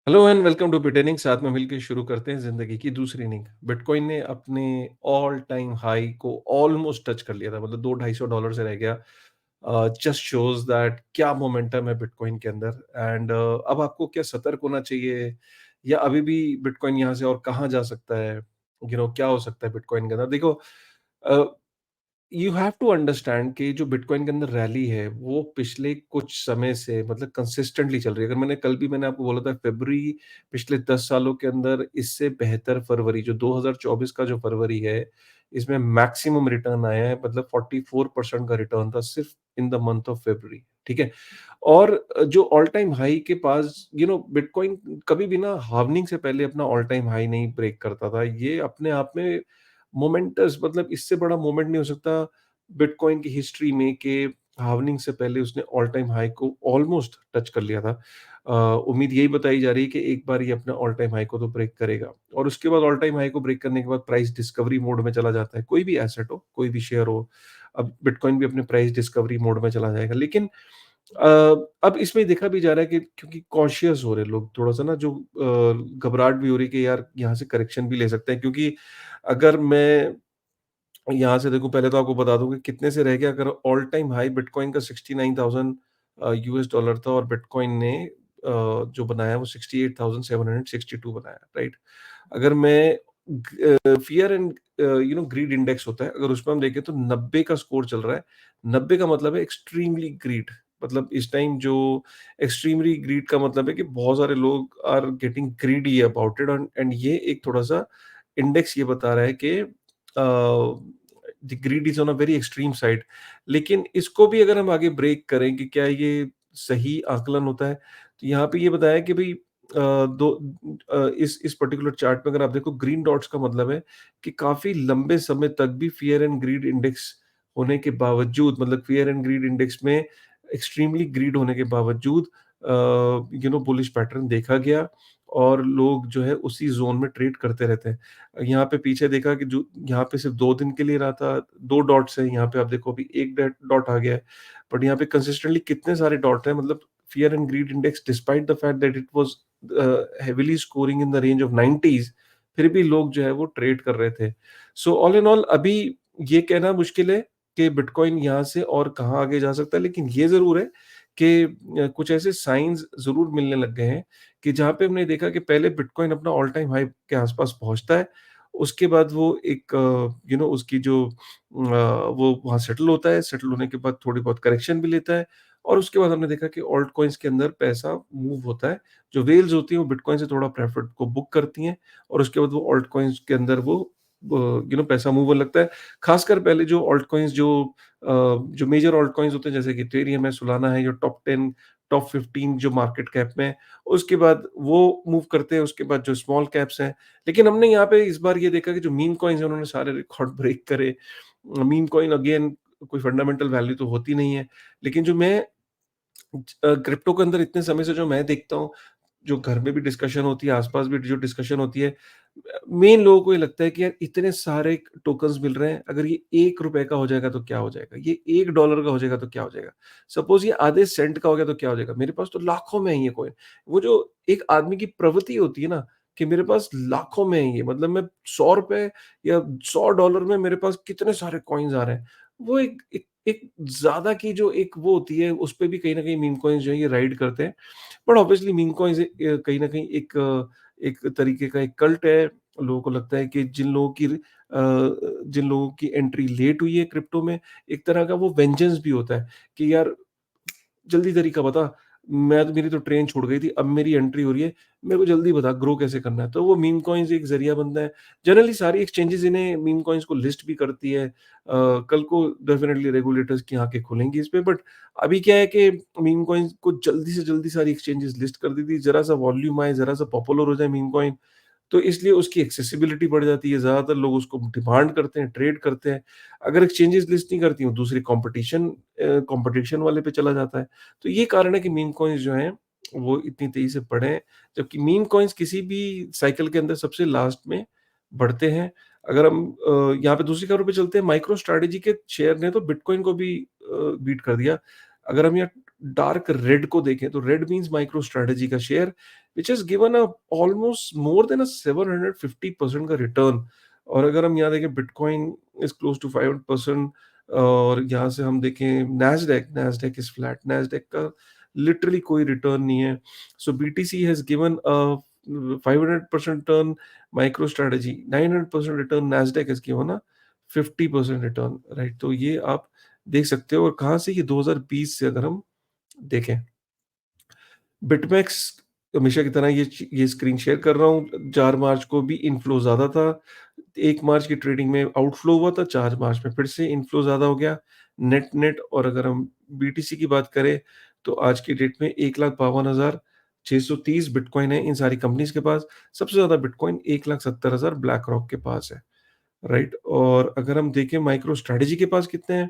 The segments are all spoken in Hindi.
हेलो एंड वेलकम टू बिटेनिंग। साथ में मिलकर शुरू करते हैं जिंदगी की दूसरी इनिंग। बिटकॉइन ने अपने ऑल टाइम हाई को ऑलमोस्ट टच कर लिया था, मतलब 200-250 डॉलर से रह गया। जस्ट शोज दैट क्या मोमेंटम है बिटकॉइन के अंदर। एंड अब आपको क्या सतर्क होना चाहिए, या अभी भी बिटकॉइन यहाँ से और कहाँ जा सकता है? क्या हो सकता है बिटकॉइन के अंदर? देखो, यू हैव टू अंडरस्टैंड कि जो बिटकॉइन के अंदर रैली है वो पिछले कुछ समय से मतलब कंसिस्टेंटली चल रही है। अगर मैंने आपको बोला था फरवरी, पिछले 10 सालों के अंदर इससे बेहतर फरवरी जो 2024 का जो फरवरी है, इसमें मैक्सिमम रिटर्न आया है। मतलब 44% का रिटर्न था सिर्फ in the month of February. ठीक है। और जो ऑल टाइम हाई के पास बिटकॉइन कभी भी ना हार्वनिंग से पहले अपना ऑल टाइम हाई नहीं ब्रेक करता था। ये अपने आप में मोमेंटस, मतलब इससे बड़ा मोमेंट नहीं हो सकता बिटकॉइन की हिस्ट्री में कि हार्वनिंग से पहले उसने ऑल टाइम हाई को ऑलमोस्ट टच कर लिया था। उम्मीद यही बताई जा रही है कि एक बार ये अपना ऑल टाइम हाई को तो ब्रेक करेगा, और उसके बाद ऑल टाइम हाई को ब्रेक करने के बाद प्राइस डिस्कवरी मोड में चला जाता है। कोई भी एसेट हो, कोई भी शेयर हो, अब बिटकॉइन भी अपने प्राइस डिस्कवरी मोड में चला जाएगा। लेकिन अ, अब इसमें देखा भी जा रहा है कि क्योंकि कॉशियस हो रहे हैं लोग थोड़ा-सा ना, जो घबराहट भी हो रही है कि यार यहाँ से करेक्शन भी ले सकते हैं। क्योंकि अगर मैं यहाँ से देखूँ, पहले तो आपको बता दूँ कि कितने से रह गया। अगर ऑल टाइम हाई बिटकॉइन का 69,000 यूएस डॉलर था, और बिटकॉइन ने जो बनाया वो 68,762 बनाया, राइट? अगर मैं फियर एंड ग्रीड इंडेक्स होता है, अगर उसमें हम देखें तो 90 का स्कोर चल रहा है। 90 का मतलब है एक्सट्रीमली ग्रीड। मतलब इस टाइम जो एक्सट्रीमली ग्रीड का मतलब है कि बहुत सारे लोग are getting greedy about it, and ये एक थोड़ा-सा इंडेक्स ये बता रहा है कि the greed is on a very extreme side. लेकिन इसको भी अगर हम आगे ब्रेक करें कि क्या ये सही आकलन होता है, तो यहाँ पे ये बताया कि भई इस पर्टिकुलर चार्ट में अगर आप देखो, ग्रीन डॉट्स का मतलब है कि काफ़ी लंबे समय तक भी फ़ियर एंड ग्रीड इंडेक्स होने के बावजूद, मतलब फ़ियर एंड ग्रीड इंडेक्स में एक्सट्रीमली ग्रीड होने के बावजूद बुलिश पैटर्न देखा गया, और लोग जो है उसी ज़ोन में ट्रेड करते रहते हैं। यहाँ पे पीछे देखा कि जो यहाँ पे सिर्फ़ 2 दिन के लिए रहा था, 2 डॉट्स हैं, यहाँ पे आप देखो अभी 1 डॉट आ गया है। बट यहाँ पे कंसिस्टेंटली कितने सारे डॉट हैं, मतलब fear and greed index, despite the fact that it was heavily scoring in the range of 90s, फिर भी लोग जो है वो ट्रेड कर रहे थे। सो ऑल इन ऑल अभी ये कहना मुश्किल है कि बिटकॉइन यहाँ से और कहाँ आगे जा सकता है, लेकिन ये ज़रूर है कि कुछ ऐसे साइन्स ज़रूर मिलने लग गए हैं कि जहाँ पे हमने देखा कि पहले बिटकॉइन अपना ऑल टाइम हाई के आस-पास पहुँचता है, उसके बाद वो एक उसकी जो वो वहाँ सेटल होता है, सेटल होने के बाद थोड़ी बहुत करेक्शन भी लेता है, और उसके बाद हमने देखा कि ऑल्ट कॉइन्स के अंदर पैसा मूव होता है। जो व्हेल्स होती हैं वो बिटकॉइन से थोड़ा प्रॉफिट को बुक करती हैं, और उसके बाद वो ऑल्ट कॉइन्स के अंदर वो पैसा मूव होने लगता है। खासकर पहले जो ऑल्ट कॉइन्स जो मेजर ऑल्ट कॉइन्स होते हैं, जैसे कि इथेरियम है, सोलाना है, जो टॉप 10, टॉप 15 जो मार्केट कैप में है, उसके बाद वो मूव करते हैं, उसके बाद जो स्मॉल कैप्स हैं। लेकिन हमने यहाँ पे इस बार ये देखा कि जो मीम कॉइन्स हैं उन्होंने सारे रिकॉर्ड ब्रेक करे। मीम कॉइन अगेन कोई फंडामेंटल वैल्यू तो होती नहीं है। लेकिन जो मैं क्रिप्टो के अंदर इतने समय से जो मैं देखता हूँ, जो घर में भी डिस्कशन होती है, आस-पास भी जो डिस्कशन होती है, मेन लोगों को ये लगता है कि यार इतने सारे टोकन्स मिल रहे हैं, अगर ये ₹1 का हो जाएगा तो क्या हो जाएगा? ये $1 का हो जाएगा तो क्या हो जाएगा? सपोज़ ये आधे सेंट का हो गया तो क्या हो जाएगा? मेरे पास तो लाखों में है ये कॉइन। वो जो एक आदमी की प्रवृत्ति होती है ना, कि मेरे पास लाखों में है ये, मतलब मैं ₹100 या $100 में मेरे पास कितने सारे कॉइन्स आ रहे हैं। वो एक एक एक ज़्यादा की जो एक वो होती है, उसपे भी कहीं न कहीं मीम कॉइन्स जो है ये राइड करते हैं। बट ऑब्वियसली मीम कॉइन्स कहीं न कहीं एक तरीके का एक कल्ट है। लोगों को लगता है कि जिन लोगों की एंट्री लेट हुई है क्रिप्टो में, एक तरह का वो वेंजेंस भी होता है कि यार जल्दी तरीका बता, मेरी तो ट्रेन छूट गई थी, अब मेरी एंट्री हो रही है, मेरे को जल्दी बता ग्रो कैसे करना है। तो वो मीम कॉइन्स एक ज़रिया बनता है। जनरली सारी एक्सचेंजेज़ इन्हें मीम कॉइन्स को लिस्ट भी करती है। कल को डेफिनिटली रेगुलेटर्स की आँखें खुलेंगी इस पे, बट अभी क्या है कि मीम कॉइन्स को जल्दी से जल्दी सारी एक्सचेंजेज़ लिस्ट कर दी थी। ज़रा-सा वॉल्यूम आए, ज़रा-सा पॉपुलर हो जाए मीम कॉइन, तो इसलिए उसकी एक्सेसिबिलिटी बढ़ जाती है, ज़्यादातर लोग उसको डिमांड करते हैं, ट्रेड करते हैं। अगर एक्सचेंजेज़ लिस्ट नहीं करती, वो दूसरी कॉम्पिटिशन वाले पे चला जाता है। तो ये कारण है कि मीम कॉइन्स जो हैं, वो इतनी तेज़ी से बढ़े हैं, जबकि मीम कॉइन्स किसी भी साइकिल के अंदर सबसे लास्ट में बढ़ते हैं। अगर हम यहाँ पे दूसरी खबर पे चलते हैं, माइक्रो स्ट्रैटेजी के शेयर ने तो बिटकॉइन को भी बीट कर दिया। अगर हम यहाँ डार्क रेड को देखें तो रेड मीन्स माइक्रो स्ट्रेटजी का share which has given a almost more than a 750% का रिटर्न। और अगर हम यहाँ देखें बिटकॉइन इज़ क्लोज टू 500%। और यहाँ से हम देखें Nasdaq, Nasdaq is flat, Nasdaq का लिटरली कोई रिटर्न नहीं है। So BTC has given a 500% return, MicroStrategy 900% return, Nasdaq has given a 50% return, right? तो ये आप देख सकते हो। और कहाँ से ये 2020 से अगर हम देखें, बिटमैक्स हमेशा की तरह ये स्क्रीन शेयर कर रहा हूँ। 4 मार्च को भी इनफ्लो ज़्यादा था। 1 मार्च की ट्रेडिंग में आउटफ्लो हुआ था, 4 मार्च में फिर से इनफ्लो ज़्यादा हो गया, नेट-नेट। और अगर हम बीटीसी की बात करें, तो आज की डेट में 1,52,630 बिटकॉइन है इन सारी कंपनीज़ के पास। सबसे ज़्यादा बिटकॉइन 1,70,000 ब्लैक रॉक के पास है, राइट? और अगर हम देखें माइक्रो स्ट्रैटेजी के पास कितने हैं,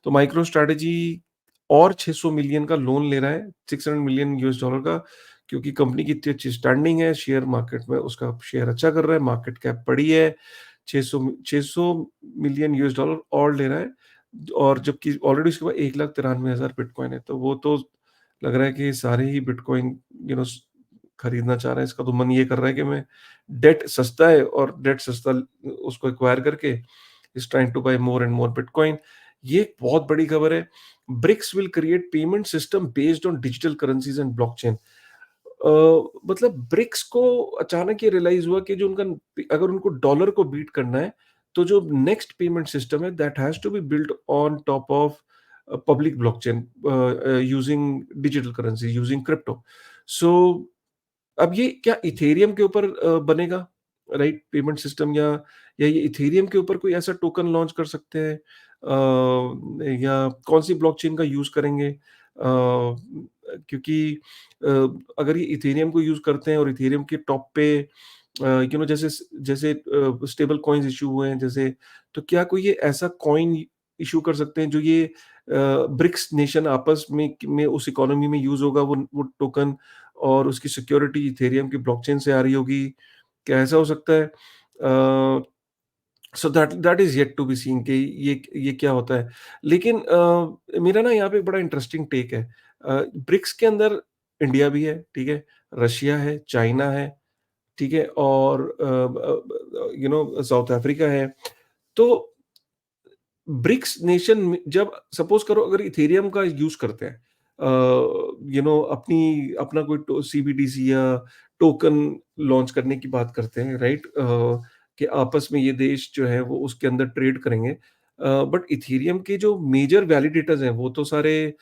तो माइक्रो स्ट्रैटेजी और 600 मिलियन का लोन ले रहा है, $600 मिलियन यूएस डॉलर का, क्योंकि कंपनी की इतनी अच्छी स्टैंडिंग है, शेयर मार्केट में उसका शेयर अच्छा कर रहा है, मार्केट कैप बड़ी है, 600 मिलियन यूएस डॉलर और ले रहा है। और जबकि ऑलरेडी उसके पास 1,93,000 बिटकॉइन है, तो वो तो लग रहा है कि सारे ही बिटकॉइन यू नो खरीदना चाह रहे हैं। इसका तो मन ये कर रहा है कि मैं डेट सस्ता है और डेट सस्ता उसको एक्वायर करके is trying to buy more and more bitcoin. ये एक बहुत बड़ी खबर है। BRICS will create payment system based on digital currencies and blockchain. मतलब ब्रिक्स को अचानक ये रियलाइज हुआ कि जो उनका, अगर उनको डॉलर को बीट करना है, तो जो नेक्स्ट पेमेंट सिस्टम है that has to be built on top of public blockchain using digital currency, using crypto. So अब ये क्या इथेरियम के ऊपर बनेगा, राइट, पेमेंट सिस्टम, या ये इथेरियम के ऊपर कोई ऐसा टोकन लॉन्च कर सकते हैं, या कौन सी ब्लॉकचेन का यूज करेंगे? क्योंकि अ, अगर ये इथेरियम को यूज करते हैं और इथेरियम के टॉप पे जैसे जैसे स्टेबल कॉइन्स इशू हुए हैं जैसे, तो क्या कोई ये ऐसा कॉइन इशू कर सकते हैं जो ये ब्रिक्स नेशन आपस में उस इकोनॉमी में यूज होगा, वो टोकन, और उसकी सिक्योरिटी इथेरियम की ब्लॉकचेन से आ रही होगी? क्या ऐसा हो सकता है? So that that is yet to be seen कि ये क्या होता है। लेकिन मेरा ना यहाँ पे बड़ा इंटरेस्टिंग टेक है। ब्रिक्स के अंदर इंडिया भी है, ठीक है? रशिया है, चाइना है, ठीक है? और साउथ अफ्रीका है। तो ब्रिक्स नेशन में जब सपोज करो अगर इथेरियम का यूज़ करते हैं, अपनी अपना कोई सीबीडीसी या टोकन लॉन्च करने की बात करते हैं, राइट? कि आपस में ये देश जो है वो उसके अंदर ट्रेड करेंगे। बट इथेरियम के जो मेजर वैलिडेटर्स हैं वो तो सारे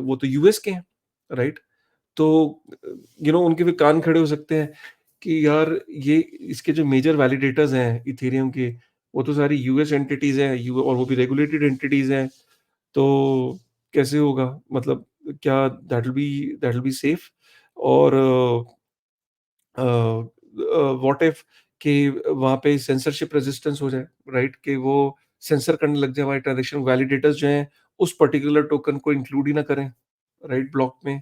वो तो यूएस के हैं, राइट? तो उनके भी कान खड़े हो सकते हैं कि यार ये इसके जो मेजर वैलिडेटर्स हैं इथेरियम के, वो तो सारी यूएस एंटिटीज़ हैं, यू और वो भी रेगुलेटेड एंटिटीज़ हैं। तो कैसे होगा? मतलब क्या दैट विल बी सेफ? और व्हाट इफ कि वहाँ पे सेंसरशिप रेजिस्टेंस हो जाए, राइट? कि वो सेंसर करने लग जाए हमारे ट्रांज़ैक्शन वैलिडेटर्स जो हैं, उस पर्टिकुलर टोकन को इंक्लूड ही ना करें, राइट, ब्लॉक में।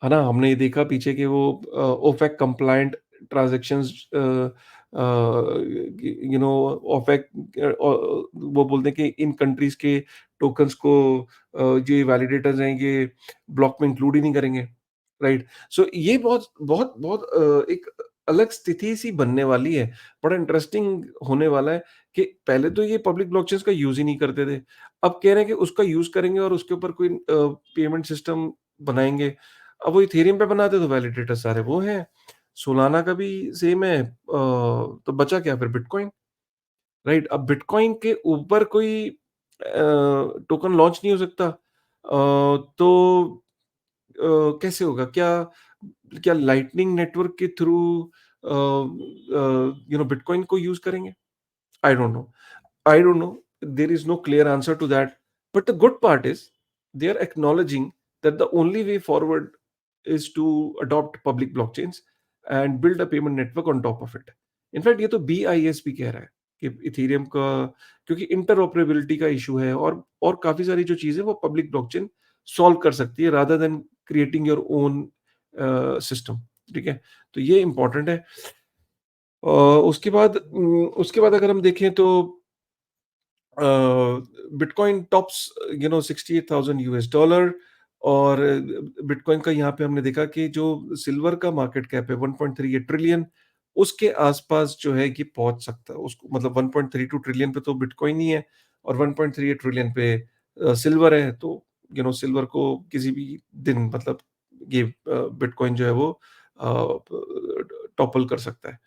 है ना? हमने ये देखा पीछे कि वो OPEC compliant transactions uh, you know OPEC वो बोलते हैं कि इन कंट्रीज़ के टोकन्स को जो ये वैलिडेटर्स हैं, ये ब्लॉक में इंक्लूड ही नहीं करेंगे, राइट? सो ये बहुत बहुत बहुत एक अलग स्थिति सी बनने वाली है। बड़ा इंटरेस्टिंग होने वाला है कि पहले तो ये पब्लिक ब्लॉकचेन्स का यूज़ ही नहीं करते थे। अब कह रहे हैं कि उसका यूज़ करेंगे और उसके ऊपर कोई पेमेंट सिस्टम बनाएँगे। अब वो इथेरियम पे बनाते तो वैलिडेटर सारे वो हैं, सोलाना का भी सेम है, तो बचा क्या फिर? Bitcoin, right? अब बिटकॉइन के ऊपर कोई टोकन लॉन्च नहीं हो सकता, तो कैसे होगा? क्या क्या लाइटनिंग नेटवर्क के थ्रू बिटकॉइन को यूज़ करेंगे? I don't know. I don't know. There is no clear answer to that. But the good part is they are acknowledging that the only way forward is to adopt public blockchains and build a payment network on top of it. In fact ये तो BIS भी कह रहा है कि इथेरियम का, क्योंकि इंटरऑपरेबिलिटी का इशू है, और काफी सारी जो चीजें वो पब्लिक ब्लॉकचेन सॉल्व कर सकती है rather than creating your own system, ठीक है? तो ये इंपॉर्टेंट है। उसके बाद अगर हम देखें तो बिटकॉइन टॉप्स $68,000 और बिटकॉइन का यहाँ पे हमने देखा कि जो सिल्वर का मार्केट कैप है 1.38 ट्रिलियन, उसके आसपास जो है कि पहुंच सकता है उसको, मतलब 1.32 ट्रिलियन पे तो बिटकॉइन ही है और 1.38 ट्रिलियन पे सिल्वर है। तो सिल्वर को किसी भी दिन, मतलब ये बिटकॉइन जो है वो टॉपल कर सकता है।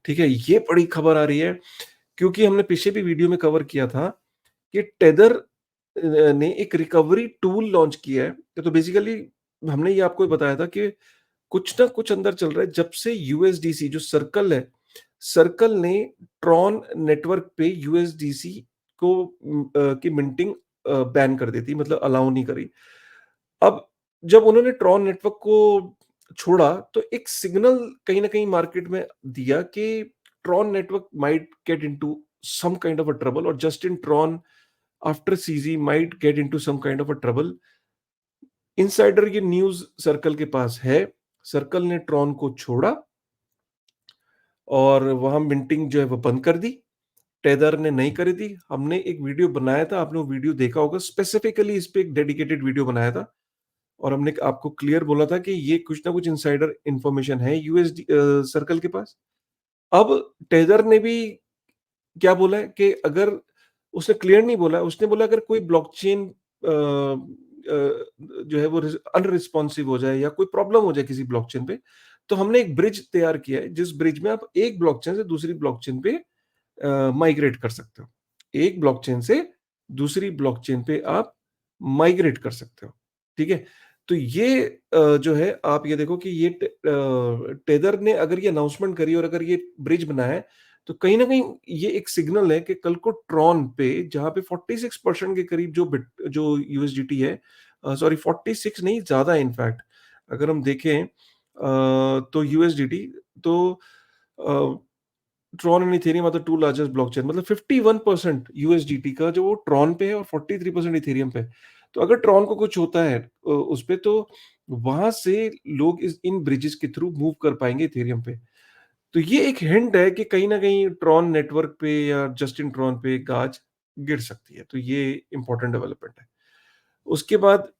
ठीक है, ये बड़ी खबर आ रही है क्योंकि हमने पीछे भी वीडियो में कवर किया था कि टेदर ने एक रिकवरी टूल लॉन्च किया है। तो बेसिकली हमने ये आपको बताया था कि कुछ ना कुछ अंदर चल रहा है। जब से यूएसडीसी जो सर्कल है, सर्कल ने ट्रॉन नेटवर्क पे यूएसडीसी को की मिंटिंग बैन कर दी थी, मतलब अलाउ नहीं करी। अब जब उन्होंने ट्रॉन नेटवर्क को छोड़ा तो एक सिग्नल कहीं ना कहीं मार्केट में दिया कि Tron network might get into some kind of a trouble, or Justin Tron after CZ might get into some kind of a trouble. Insider ये न्यूज सर्कल के पास है। सर्कल ने ट्रॉन को छोड़ा और वहां मिंटिंग जो है वो बंद कर दी। टेदर ने नहीं करी थी। हमने एक वीडियो बनाया था, आपने वो वीडियो देखा होगा, स्पेसिफिकली इस पे एक डेडिकेटेड वीडियो बनाया था और हमने आपको क्लियर बोला था कि ये कुछ ना कुछ इनसाइडर इंफॉर्मेशन है यूएसडी सर्कल के पास। अब टेदर ने भी क्या बोला है कि अगर, उसने क्लियर नहीं बोला, उसने बोला अगर कोई ब्लॉकचेन जो है वो अनरिस्पॉन्सिव हो जाए या कोई प्रॉब्लम हो जाए किसी ब्लॉकचेन पे, तो हमने एक ब्रिज तैयार किया है जिस ब्रिज में आप एक ब्लॉकचेन से दूसरी ब्लॉकचेन पे माइग्रेट कर सकते हो। एक ब्लॉकचेन से दूसरी ब्लॉकचेन पे आप माइग्रेट कर सकते हो। ठीक है, तो ये जो है आप ये देखो कि ये टेदर ने अगर ये अनाउंसमेंट करी और अगर ये ब्रिज बनाया है, तो कहीं ना कहीं ये एक सिग्नल है कि कल को ट्रॉन पे, जहां पे 46% के करीब जो यूएसडीटी है, सॉरी 46 नहीं, ज्यादा है इनफैक्ट। अगर हम देखें तो यूएसडीटी, तो Tron and Ethereum are the two largest blockchain, मतलब 51% यूएसडीटी का जो वो ट्रॉन पे है और 43% इथेरियम पे है। तो अगर ट्रॉन को कुछ होता है उस पे, तो वहां से लोग इस इन ब्रिजेस के थ्रू मूव कर पाएंगे इथेरियम पे। तो ये एक हिंट है कि कहीं ना कहीं ट्रॉन नेटवर्क पे या जस्टिन ट्रॉन पे गाज गिर सकती है। तो ये इंपॉर्टेंट डेवलपमेंट है। उसके बाद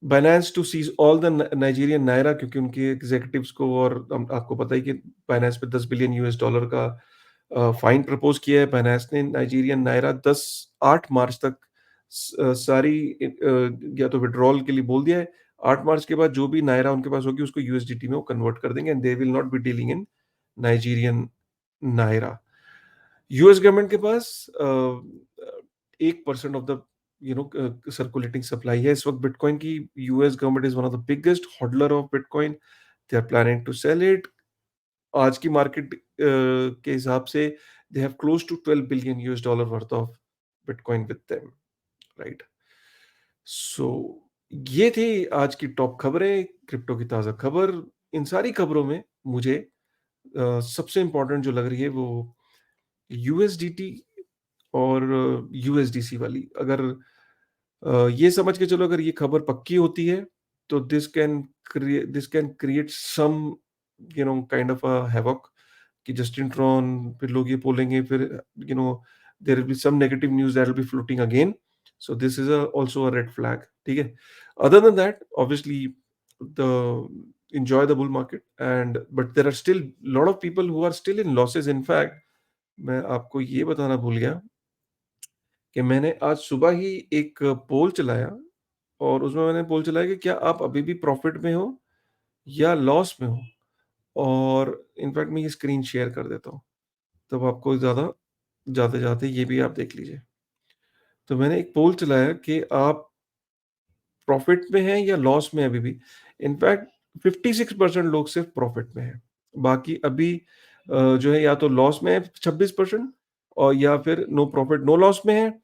Binance to seize all the Nigerian naira, क्योंकि उनके एग्जीक्यूटिव्स को, और आपको पता ही कि बाइनेंस पे $10 बिलियन का फाइन प्रपोज किया है बाइनेंस ने। नाइजीरियन नायरा 8 मार्च तक सारी या तो विड्रॉल के लिए बोल दिया है। 8 मार्च के बाद जो भी नायरा उनके पास होगी उसको यूएसडीटी में वो कन्वर्ट कर देंगे and they will not be dealing in Nigerian naira. US government के पास 1% ऑफ द सर्कुलेटिंग सप्लाई है इस वक्त बिटकॉइन की। US government is one of the biggest holder of bitcoin. They are planning to sell it. आज की मार्केट के हिसाब से they have close to $12 billion worth of bitcoin with them, right. So ये थी आज की टॉप खबरें, क्रिप्टो की ताजा खबर। इन सारी खबरों में मुझे सबसे इंपॉर्टेंट जो लग रही है वो यूएसडीटी और यूएसडीसी वाली। अगर ये समझ के चलो, अगर ये खबर पक्की होती है तो this can create some kind of a havoc कि जस्टिन ट्रॉन, फिर लोग ये बोलेंगे, फिर there will be some negative news that will be floating again. So this is also a red flag. ठीक है, other than that obviously the enjoy the bull market, and but there are still lot of people who are still in losses. In fact, मैं आपको ये बताना भूल गया कि मैंने आज सुबह ही एक पोल चलाया और उसमें मैंने पोल चलाया कि क्या आप अभी भी प्रॉफिट में हो या लॉस में हो। और इनफैक्ट मैं ये स्क्रीन शेयर कर देता हूँ, तब आपको ज़्यादा जाते जाते ये भी आप देख लीजिए। तो मैंने एक पोल चलाया कि आप प्रॉफिट में हैं या लॉस में हैं अभी भी। इनफैक्ट 56% लोग सिर्फ प्रॉफिट में हैं, बाकी अभी जो है या तो लॉस में है 26%, और या फिर नो प्रॉफिट नो लॉस में है।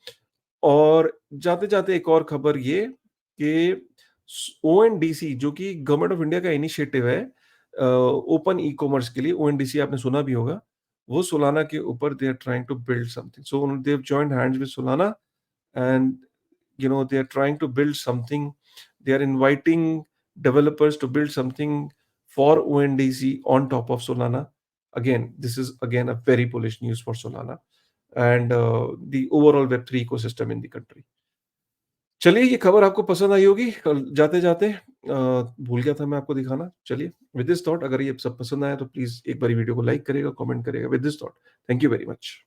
और जाते-जाते एक और खबर ये कि ओएनडीसी, जो कि गवर्नमेंट ऑफ इंडिया का इनिशिएटिव है ओपन ई-कॉमर्स के लिए, ओएनडीसी आपने सुना भी होगा, वो सोलाना के ऊपर they are trying to build something. So they have joined hands with Solana and they are trying to build something. They are inviting developers to build something for ONDC on top of Solana. Again, this is again a very bullish news for Solana. and the overall Web3 ecosystem in the country. चलिए, ये खबर आपको पसंद आई होगी। कल जाते-जाते भूल गया था मैं आपको दिखाना। चलिए, विद दिस थॉट, अगर ये सब पसंद आया तो प्लीज़ एक बारी वीडियो को लाइक करिएगा, कमेंट करिएगा। With this thought, thank you very much.